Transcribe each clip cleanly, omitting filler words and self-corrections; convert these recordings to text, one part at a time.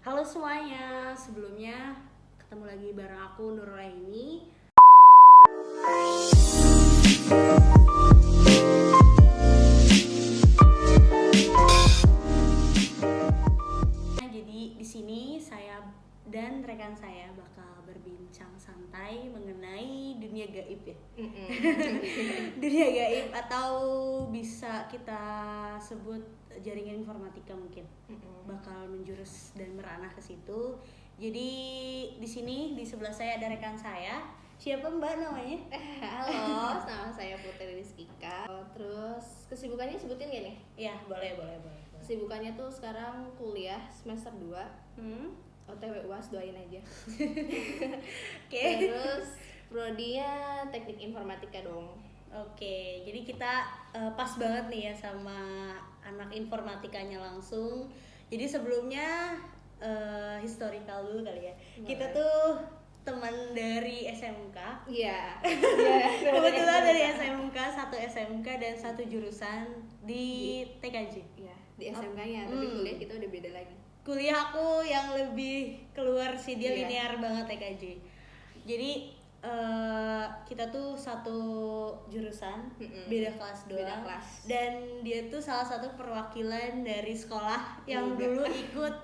Halo semuanya, sebelumnya ketemu lagi bareng aku Nurulaini. Jadi di sini saya dan rekan saya bakal berbincang santai mengenai dunia gaib ya. Dunia gaib atau bisa kita sebut jaringan informatika mungkin. Bakal menjurus dan meranah ke situ. Jadi di sini di sebelah saya ada rekan saya. Siapa Mbak namanya? Halo, nama saya Putri Rizkika. Terus kesibukannya sebutin gak nih? Ya, boleh. Kesibukannya tuh sekarang kuliah semester 2. OTW UAS, doain aja. Oke. Terus prodinya teknik informatika dong. Oke, jadi kita pas banget nih ya sama anak informatikanya langsung. Jadi sebelumnya historical dulu kali ya. Boleh. Kita tuh teman dari SMK. Iya. Kebetulan dari SMK, satu SMK dan satu jurusan di TKJ. Iya, di SMK-nya, tapi kuliah kita udah beda lagi. Kuliah aku yang lebih keluar sih, dia Iya. linear banget TKJ. Jadi kita tuh satu jurusan, beda kelas doang. Beda kelas. Dan dia tuh salah satu perwakilan dari sekolah yang Juga. dulu ikut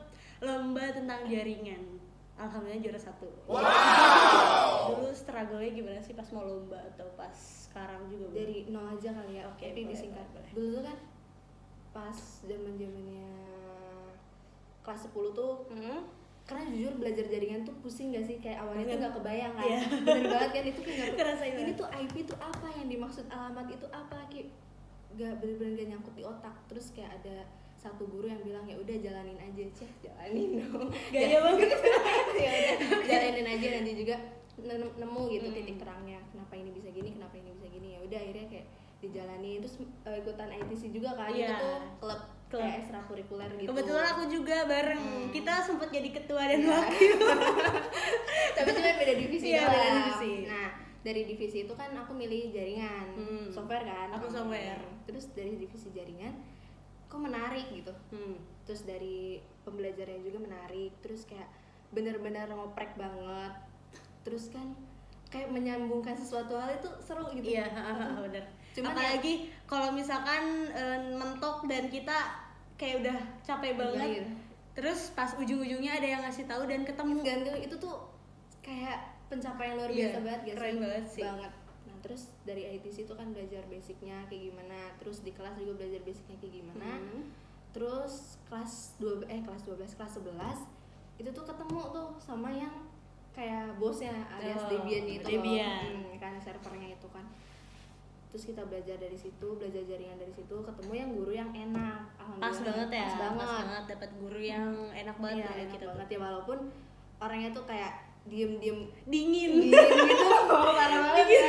lomba tentang jaringan. Alhamdulillah juara 1. Dulu struggle-nya gimana sih pas mau lomba atau pas sekarang juga? Dari nol aja kali ya. Oke, tapi boleh, disingkat. boleh. Dulu tuh kan pas zamannya kelas 10 tuh, karena jujur belajar jaringan tuh pusing gak sih, kayak awalnya tuh Banget. gak kebayang kan. Iya. Bener banget kan, itu kayak Ngerasain ini banget. tuh IP tuh apa, yang dimaksud alamat itu apa, kayak gak bener-bener gak nyangkut di otak. Terus kayak ada satu guru yang bilang ya udah jalanin aja, jalanin dong. Gaya banget. Ya udah jalanin aja, nanti juga nemu gitu titik terangnya, kenapa ini bisa gini, kenapa ini bisa gini. Ya udah akhirnya kayak dijalani. Terus ikutan ITC juga kan. Iya. Itu tuh klub kayak ekstrakurikuler gitu. Kebetulan aku juga bareng. Kita sempat jadi ketua dan Iya. wakil. Tapi cuma beda divisi Iya, doang. beda divisi. Nah, dari divisi itu kan aku milih jaringan, software kan. Aku software. Terus dari divisi jaringan kok menarik gitu. Terus dari pembelajarannya juga menarik. Terus kayak benar-benar ngoprek banget. Terus kan kayak menyambungkan sesuatu hal itu seru gitu. Iya, bener. Cuman apalagi kalau misalkan mentok dan kita kayak udah capek banget. Iya. Terus pas ujung-ujungnya ada yang ngasih tahu dan ketemu. Dan itu tuh kayak pencapaian luar Iya, biasa banget gak keren sih? banget sih. Banget. Nah, terus dari ITC itu kan belajar basicnya kayak gimana, terus di kelas juga belajar basicnya kayak gimana. Terus kelas 11 itu tuh ketemu tuh sama yang kayak bosnya alias Oh, Debian itu Debian. kan servernya itu kan. Terus kita belajar dari situ, belajar jaringan dari situ, ketemu yang guru yang enak. Pas banget ya. Pas banget. Dapat guru yang enak banget Iya, dari enak kita tuh. banget ya, walaupun orangnya tuh kayak diem Dingin. gitu. Parah banget ya.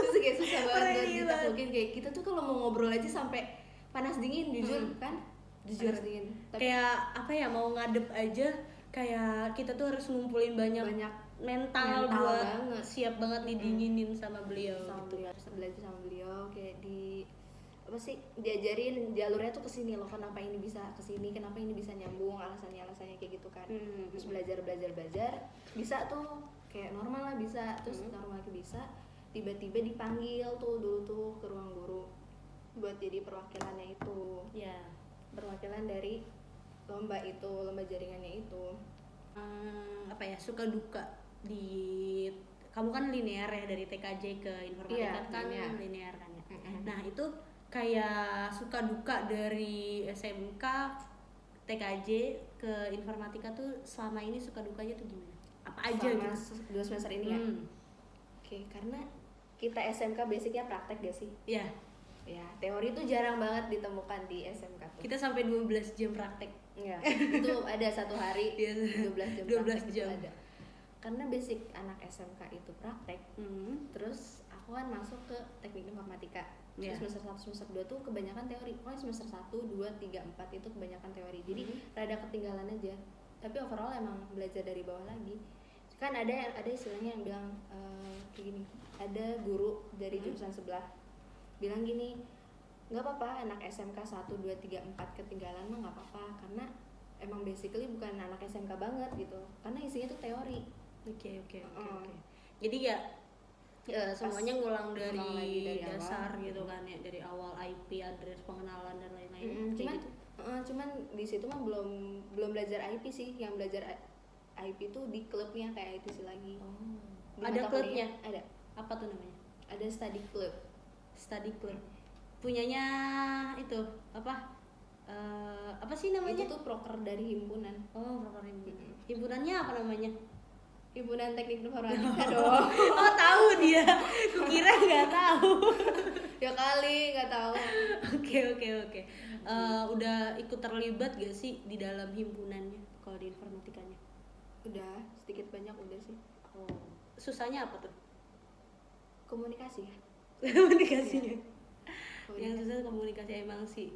Terus kayak susah banget Parah buat banget. ditaklukin. Kayak kita tuh kalau mau ngobrol aja sampai panas dingin, jujur kan? Jujur. Panas dingin. Tapi Kayak apa ya, mau ngadep aja kayak kita tuh harus ngumpulin banyak mental buat banget. siap banget didinginin sama beliau sama gitu. beliau, terus belajar sama beliau kayak di apa sih, diajarin jalurnya tuh kesini loh, kenapa ini bisa kesini, kenapa ini bisa nyambung, alasannya kayak gitu kan. Terus belajar bisa tuh kayak normal lah bisa, terus normal lagi bisa, tiba-tiba dipanggil tuh dulu tuh ke ruang guru buat jadi perwakilannya itu, Ya. perwakilan dari lomba jaringannya itu. Apa ya, suka duka di kamu kan linear ya, dari TKJ ke informatika Iya, kan linear. linear kan ya. Nah itu kayak suka duka dari SMK TKJ ke informatika tuh selama ini suka dukanya tuh gimana? Apa aja Selama gitu? 2 semester ini ya. Oke, karena kita SMK basicnya praktek gak sih? Ya, Ya, teori tuh jarang banget ditemukan di SMK tuh. kita sampai 12 jam praktek. Ya, itu ada satu hari Iya. 12 jam 12 praktek jam. itu ada. Karena basic anak SMK itu praktek. Terus aku kan masuk ke teknik informatika. Iya. Terus semester 1, semester 2 tuh kebanyakan teori. Pokoknya semester 1, 2, 3, 4 itu kebanyakan teori. Jadi rada ketinggalan aja. Tapi overall emang belajar dari bawah lagi. Kan ada istilahnya yang bilang kayak gini. Ada guru dari jurusan sebelah bilang gini, nggak apa-apa anak SMK 1, 2, 3, 4 ketinggalan mah nggak apa-apa, karena emang basically bukan anak SMK banget gitu, karena isinya tuh teori. Oke. Jadi ya semuanya ngulang lagi dari dari dasar awal. gitu kan ya, dari awal IP, address, pengenalan dan lain-lain. Cuman di situ mah belum belajar IP sih, yang belajar IP tuh di klubnya kayak ITC lagi. Ada klubnya? Ada. Apa tuh namanya? Ada study club. Study club. Punyanya itu apa? Apa sih namanya? Itu tuh proker dari himpunan. Oh, proker himpunan. Himpunannya apa namanya? Himpunan Teknik Informatika dong. Oh, tahu dia. Kukira nggak tahu. Ya kali nggak tahu. Oke. Udah ikut terlibat gak sih di dalam himpunannya kalau di informatikanya? Udah, sedikit banyak udah sih. Oh, susahnya apa tuh? Komunikasi ya. Komunikasinya. Komunikasi. Yang susah komunikasi emang sih.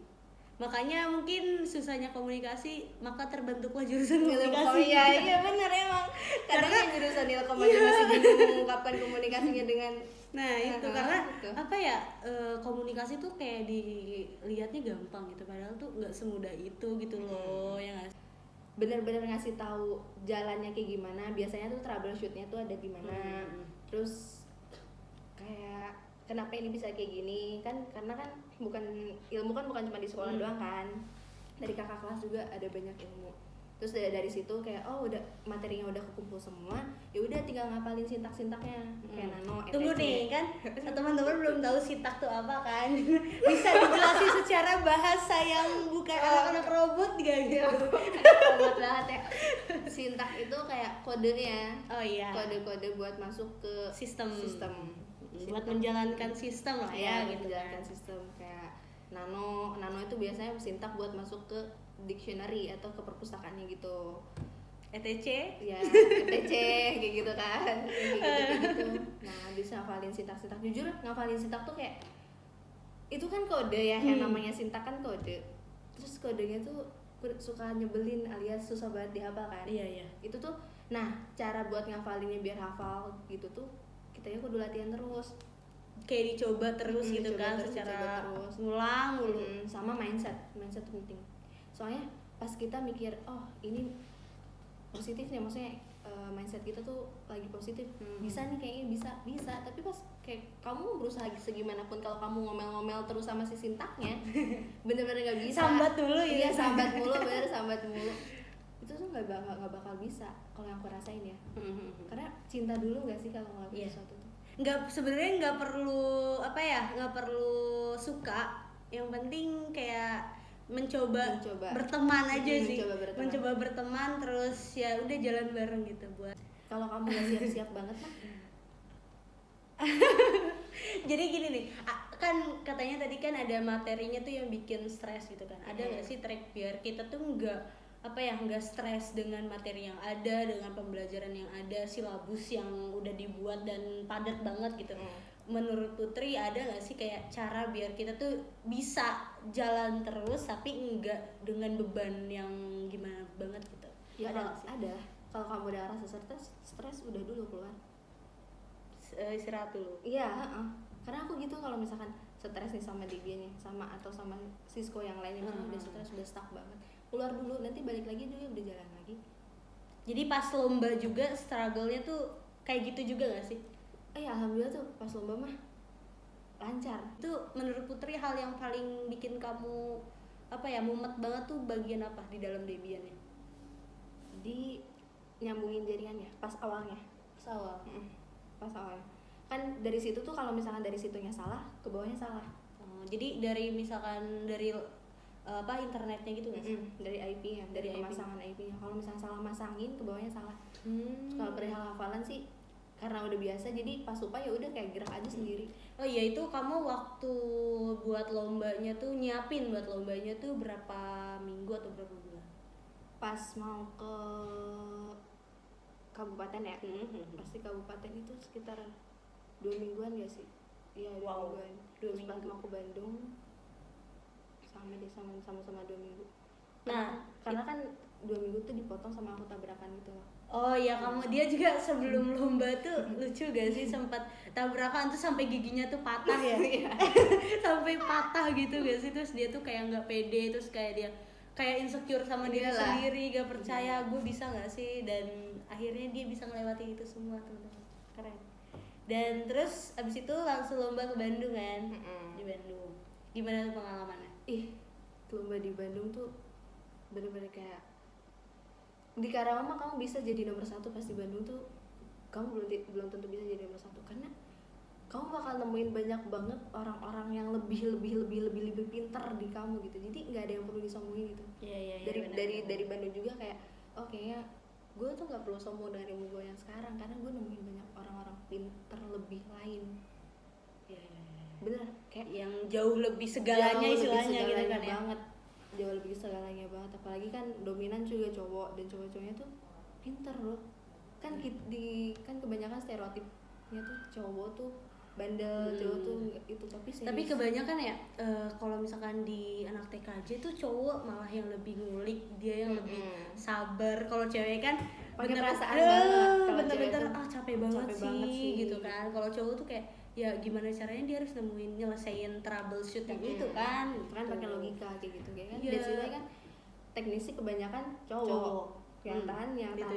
Makanya mungkin susahnya komunikasi, maka terbentuklah jurusan komunikasi. Iya benar emang. Karena jurusan ilkom aja masih bingung mengungkapkan komunikasinya dengan itu karena gitu. Apa ya, komunikasi tuh kayak dilihatnya gampang gitu, padahal tuh nggak semudah itu gitu loh. Ya nggak? Bener-bener ngasih tahu jalannya kayak gimana, biasanya tuh troubleshootnya tuh ada di mana. Terus kayak kenapa ini bisa kayak gini kan, karena kan ilmu kan bukan cuma di sekolah doang kan, dari kakak kelas juga ada banyak ilmu. Terus dari situ kayak udah materinya udah kekumpul semua, ya udah tinggal ngapalin sintak-sintaknya kayak nano, ETC. Tunggu nih kan, teman-teman belum tahu sintak tuh apa kan? Bisa dijelasin secara bahasa yang bukan anak-anak robot gak gitu? Robot banget ya. Sintak itu kayak kodenya. Oh iya. Kode-kode buat masuk ke sistem. Buat Sistem. menjalankan sistem lah ya gitu menjalankan kan. sistem kayak nano itu biasanya sintak buat masuk ke dictionary atau ke perpustakaannya gitu. ETC Ya, ETC kayak gitu kan. Kayak gitu. Nah, bisa ngafalin sintak-sintak. Jujur ngafalin sintak tuh kayak itu kan kode ya, yang namanya sintak kan kode. Terus kodenya tuh suka nyebelin alias susah banget dihafal kan. Iya. Itu tuh nah, cara buat ngafalinnya biar hafal gitu tuh kitanya kudu latihan terus. Kayak dicoba terus gitu Coba kan, terus, secara coba terus. ngulang mulu. Sama mindset tuh penting. Soalnya pas kita mikir ini positif nih, maksudnya mindset kita tuh lagi positif, bisa nih kayaknya bisa, tapi pas kayak kamu berusaha segimanapun, kalau kamu ngomel-ngomel terus sama si sintaknya bener-bener nggak bisa. Sambat dulu ya. Iya, sambat mulu itu tuh nggak bakal bisa kalau yang aku rasain ya. Karena cinta dulu nggak sih kalau ngelakuin sesuatu tuh. Sebenarnya nggak perlu suka, yang penting kayak mencoba. Berteman aja sih. Mencoba berteman terus ya udah jalan bareng gitu buat. Kalau kamu nggak siap-siap banget mah. Jadi gini nih, kan katanya tadi kan ada materinya tuh yang bikin stres gitu kan. Ada nggak sih trik biar kita tuh nggak stres dengan materi yang ada, dengan pembelajaran yang ada, silabus yang udah dibuat dan padat banget gitu. Menurut Putri ada nggak sih kayak cara biar kita tuh bisa jalan terus tapi enggak dengan beban yang gimana banget gitu? Ya ada. Kalau kamu udah rasa stres udah dulu keluar. Istirahat dulu. Iya, karena aku gitu, kalau misalkan stres nih sama Debian sama Sisko yang lainnya misalnya udah stres, udah stuck banget, keluar dulu, nanti balik lagi dia udah jalan lagi. Jadi pas lomba juga struggle-nya tuh kayak gitu juga gak sih? Alhamdulillah tuh pas lomba mah lancar. Itu menurut Putri hal yang paling bikin kamu mumet banget tuh bagian apa di dalam Debian-nya? Di nyambungin jaringannya pas awalnya. Pas awalnya kan dari situ tuh, kalau misalkan dari situnya salah, ke bawahnya salah. Jadi dari misalkan dari internetnya gitu nggak sih? Dari IP-nya, dari pemasangan IP-nya. Kalau misalkan salah masangin, ke bawahnya salah. Kalau perihal hafalan sih karena udah biasa, jadi pas lupa ya udah kayak gerak aja sendiri. Oh iya, itu kamu waktu buat lombanya tuh nyiapin buat lombanya tuh berapa minggu atau berapa bulan? Pas mau ke kabupaten ya, pasti kabupaten itu sekitar 2 mingguan ya sih. Iya, 2 mingguan. Terus pas mau ke Bandung sama 2 minggu. Karena kan 2 minggu tuh dipotong sama aku tabrakan gitu loh. Oh iya, dia juga sebelum lomba tuh lucu gak sih, sempat tabrakan tuh sampai giginya tuh patah ya. Sampai patah gitu gak sih, terus dia tuh kayak nggak pede, terus kayak dia kayak insecure sama diri Iyalah. sendiri, gak percaya gue bisa nggak sih, dan akhirnya dia bisa melewati itu semua, teman-teman. Keren. Dan terus abis itu langsung lomba ke Bandung kan. Di Bandung gimana tuh pengalamannya? Lomba di Bandung tuh bener-bener kayak di Karawang mah kamu bisa jadi nomor 1, pas di Bandung tuh kamu belum tentu bisa jadi nomor 1 karena kamu bakal nemuin banyak banget orang-orang yang lebih pintar di kamu gitu. Jadi nggak ada yang perlu disombongin gitu. Iya, Dari Bandung juga kayak kayaknya gue tuh nggak perlu sombong dengan ilmu gue yang sekarang karena gue nemuin banyak orang-orang pintar lebih lain. Iya. Bener kayak Yang jauh lebih segalanya istilahnya gitu kan ya. banget. Jauh lebih segalanya banget, apalagi kan dominan juga cowok, dan cowok-cowoknya tuh pinter loh. Kan kan kebanyakan stereotipnya tuh cowok tuh bandel, cowok tuh itu, tapi kebanyakan ya kalau misalkan di anak TKJ tuh cowok malah yang lebih ngulik, dia yang lebih sabar. Kalau cewek kan pakai bener-bener, perasaan banget. Kalau bener-bener cewek tuh capek banget sih gitu kan. Kalau cowok tuh kayak ya gimana caranya dia harus nemuin nyelesain troubleshoot yang itu kan pakai logika kayak gitu kan. Iya. Biasanya kan teknisi kebanyakan cowok. Yang tahan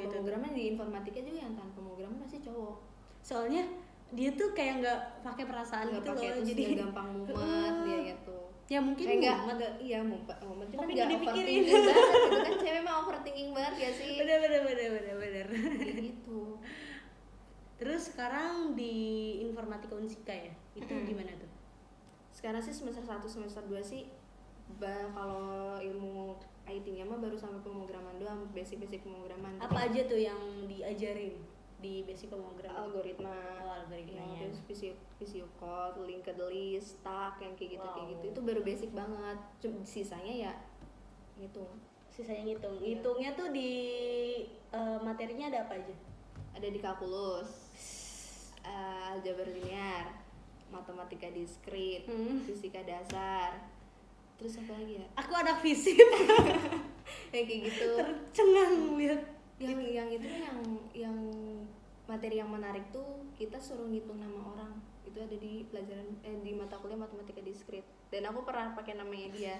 pemrograman di informatika juga yang tahan pemrograman pasti cowok. Soalnya dia tuh kayak nggak pakai perasaan nggak gitu loh, jadi gampang mumet dia gitu. Ya mungkin mumet cuma nggak overthinking dipikirin. banget gitu kan. Cewek mah overthinking banget ya sih. Bener. Gitu. Terus sekarang di informatika Unsika ya, itu gimana tuh? Sekarang sih semester 1, semester 2 sih kalau ilmu IT-nya mah baru sampai pemrograman doang, basic pemrograman. Apa aja tuh yang diajarin di basic pemrograman? Algoritma, algoritmanya. Terus VCU code, linked list, stack, yang kayak gitu. Itu baru basic banget. Sisanya ya ngitung. Sisanya ngitung. Ngitungnya tuh di materinya ada apa aja? Ada di kalkulus, aljabar linear, matematika diskrit, fisika dasar, terus apa lagi ya? Aku anak fisip. Kayak gitu. Tercengang lihat. Yang itu yang materi yang menarik tuh kita suruh ngitung nama orang. Itu ada di pelajaran di mata kuliah matematika diskrit. Dan aku pernah pakai namanya dia.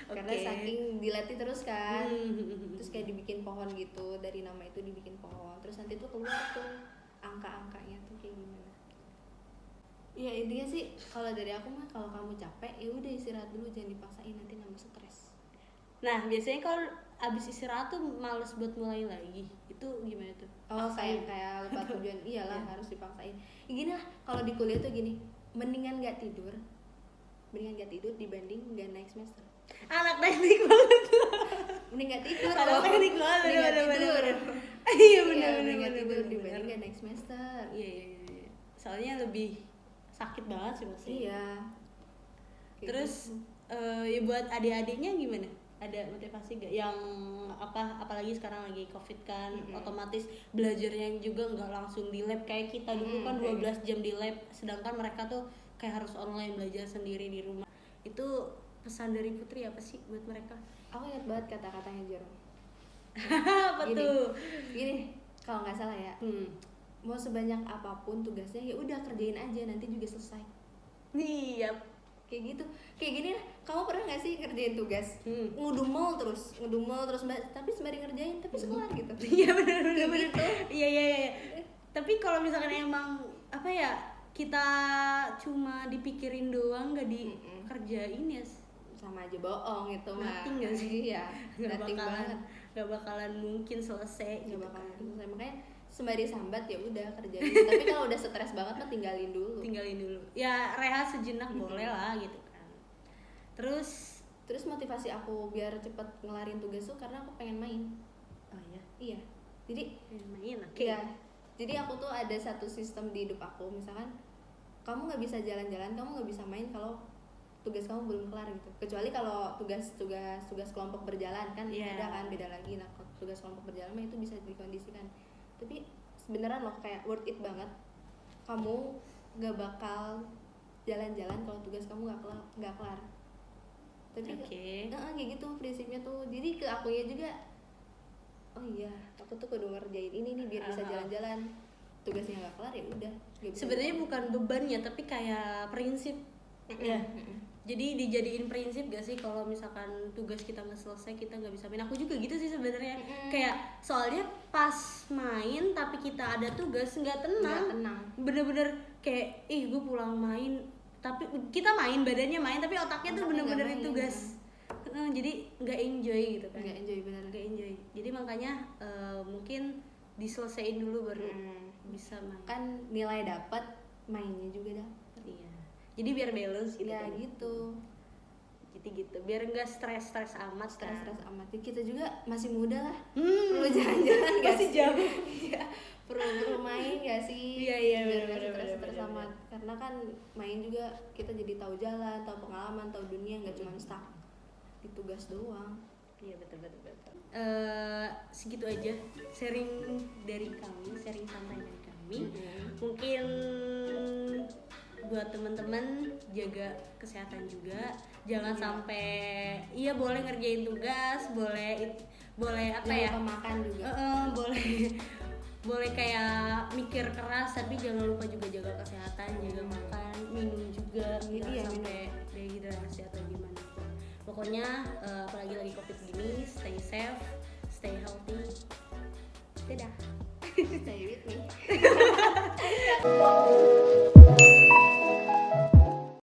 Karena saking dilatih terus kan. Terus kayak dibikin pohon gitu, dari nama itu dibikin pohon. Terus nanti tuh keluar tuh angka-angkanya tuh kayak gimana. Ya intinya sih kalau dari aku mah, kalau kamu capek ya udah istirahat dulu, jangan dipaksain, nanti nambah stres. Nah biasanya kalau abis istirahat tuh males buat mulai lagi, itu gimana tuh? Kayak lupa tujuan. Iyalah harus dipaksain. Gini lah, kalau di kuliah tuh gini, mendingan nggak tidur dibanding nggak naik semester. Anak teknik banget. Mending nggak tidur. Anak teknik banget. Bener. Iya bener. Tidur dibanding nggak naik semester. Iya. Soalnya lebih sakit banget sih maksudnya. Iya. Terus ya buat adik-adiknya gimana? Ada motivasi gak yang apalagi sekarang lagi covid kan, otomatis belajarnya juga nggak langsung di lab kayak kita dulu kan 12 jam di lab, sedangkan mereka tuh kayak harus online belajar sendiri di rumah. Itu pesan dari Putri apa sih buat mereka? Aku ingat banget kata-katanya Jerome. Apa tuh? Gini, kalau nggak salah ya, mau sebanyak apapun tugasnya ya udah kerjain aja, nanti juga selesai. Iya. Kayak gitu, kayak gini lah. Kamu pernah nggak sih ngerjain tugas ngudumel terus tapi sembari ngerjain tapi sekelar gitu. Iya benar gitu. Iya. Tapi kalau misalkan emang apa ya, kita cuma dipikirin doang nggak dikerjain ya sama aja bohong itu mah. Nothing nggak sih? Iya, nggak bakalan mungkin selesai. Nggak bakalan selesai, makanya sembari sambat ya udah kerjain. Tapi kalau udah stres banget mah tinggalin dulu ya, rehat sejenak boleh lah gitu kan. Terus motivasi aku biar cepet ngelarin tugas tuh karena aku pengen main. Oh iya, jadi pengen main. Iya, jadi aku tuh ada satu sistem di hidup aku, misalkan kamu nggak bisa jalan-jalan, kamu nggak bisa main kalau tugas kamu belum kelar gitu. Kecuali kalau tugas kelompok berjalan kan ada kan, beda lagi. Nah tugas kelompok berjalan mah itu bisa dikondisikan. Tapi sebenarnya loh kayak worth it banget, kamu nggak bakal jalan-jalan kalau tugas kamu nggak kelar. Tapi kayak gitu prinsipnya tuh. Jadi ke akunya juga, oh iya aku tuh kudu ngerjain ini nih biar bisa jalan-jalan. Tugasnya nggak kelar ya udah. Sebenarnya bukan beban ya, tapi kayak prinsip. Ya. Jadi dijadiin prinsip gak sih kalau misalkan tugas kita nggak selesai kita nggak bisa main. Aku juga gitu sih sebenarnya. Kayak soalnya pas main tapi kita ada tugas nggak tenang. Bener-bener kayak gue pulang main tapi kita main, badannya main tapi otaknya tuh bener-bener itu tugas. Jadi nggak enjoy gitu kan. Nggak enjoy. Jadi makanya mungkin diselesain dulu baru bisa main. Kan nilai dapat, mainnya juga dapat. Iya. Jadi biar balance gitu. Ya kan. gitu. Jadi gitu. Biar enggak stres amat. Stres amat. Kita juga masih muda lah. Perlu jalan-jalan enggak masih sih? jauh. Iya. Perlu main enggak sih? Iya, Biar bener, enggak stres bener. amat. Karena kan main juga kita jadi tahu jalan, tahu pengalaman, tahu dunia, enggak cuma stuck di tugas doang. Iya betul. Segitu aja sharing dari kami, sharing santai dari kami. Mungkin buat teman-teman jaga kesehatan juga, jangan sampai boleh ngerjain tugas, boleh apa ya, makan juga boleh kayak mikir keras tapi jangan lupa juga jaga kesehatan, jaga makan, minum juga, jangan sampai dehidrasi atau gimana. Pokoknya apalagi lagi covid gini, stay safe, stay healthy. Dadah. stay with me.